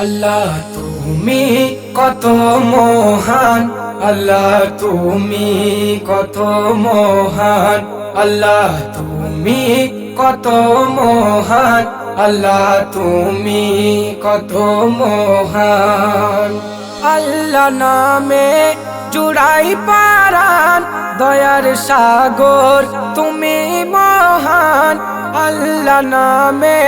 আল্লাহ তুমি কত মহান, আল্লাহ তুমি কত মহান, আল্লাহ তুমি কত মহান, আল্লাহ তুমি কত মহান। আল্লাহ নামে জুড়াই পারান, দয়ার সাগর তুমি মহান। আল্লাহ নামে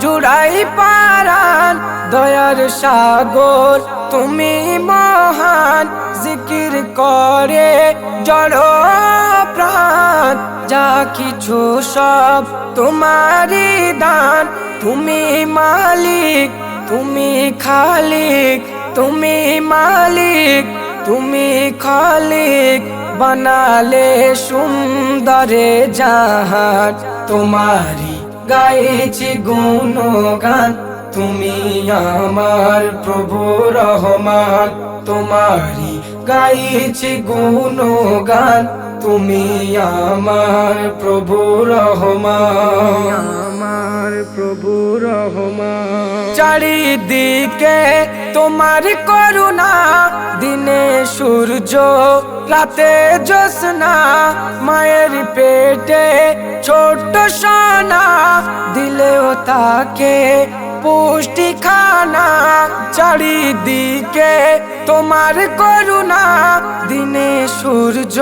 জুড়াই পারান, দয়ার সাগর তুমি মহান। জিকির করে জড় প্রাণ, যা কিছু সব তোমারই দান। তুমি মালিক, তুমি খালিক, তুমি মালিক, তুমি খালিক। বানালে সুন্দরে জাহান, তোমারি গাইছি গুণগান। তুমি আমার প্রভু রহমান, তোমারি গাইছি গুণগান। তুমি আমার প্রভু রহমান, আমার প্রভু রহমান। চারিদিকে তোমার করুণা, দিনে সূর্য রাতে জ্যোৎস্না। মায়ের পেটে ছোট্ট সোনা, দিলেও তাকে পুষ্টি খানা। চারিদিকে তোমার করুণা, দিনে সূর্য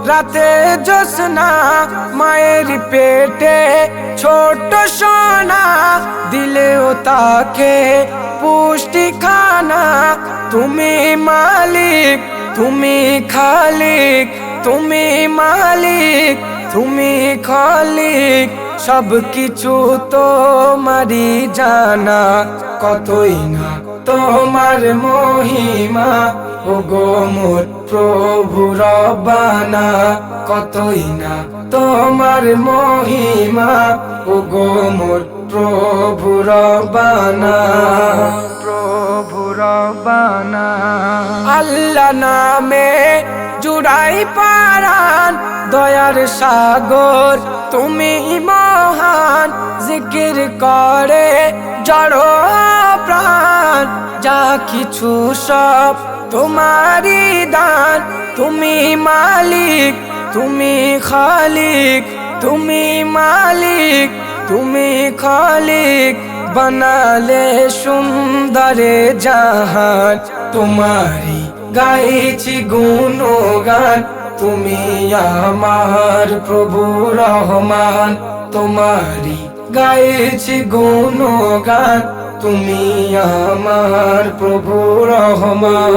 রাতে জ্যোৎস্না। মায়ের পেটে ছোট্ট সোনা, দিলেও তাকে পুষ্টি খানা। তুমি মালিক, তুমি খালিক, তুমি মালিক, তুমি খালিক। সব কিছু তোমারই জানা, কতই না তোমার মহিমা। ওগো মোর প্রভু রব্বানা, কতই না তোমার মহিমা। ওগো মোর প্রভু রব্বানা, প্রভু রব্বানা। আল্লাহ নামে জুড়াই পারান, দয়ার সাগর তুমি মহান। জিকির করে জড় প্রাণ, যা কিছু সব তোমারই দান। তুমি মালিক, তুমি খালিক, তুমি মালিক, তুমি খালিক। বানালে সুন্দরে জাহান, তোমারি গাইছি গুণগান। তুমি আমার প্রভু রহমান, তোমারি গাইছি গুণগান। তুমি আমার প্রভু রহমান,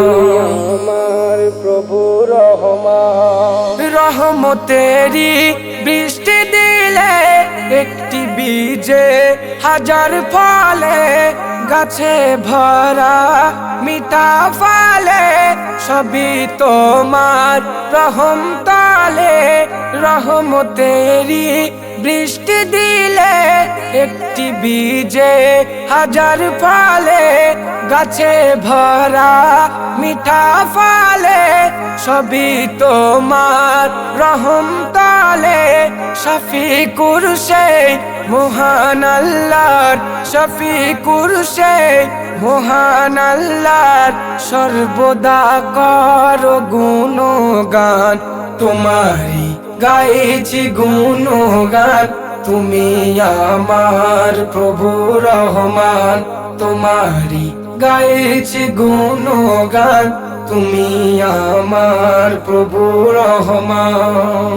আমার প্রভু রহমান। রহমতেরি বৃষ্টি দিলে, একটি বীজে হাজার ফলে। গাছে ভরা মিঠা ফলে, সবই তোমার রহম তালে। রহমতেরি বৃষ্টি দিলে, একটি বীজে হাজার ফলে। গাছে ভরা মিঠা ফলে, সবই তোমার রহম তালে। শফি কুরশে মহান আল্লাহর, শফি কুরশে মহান আল্লাহর। সর্বদা কর গুণগান, তোমারি গাইছি গুণগান। তুমি আমার প্রভু রহমান, তোমারি গাইছি গুণগান। তুমি আমার প্রভু রহমান।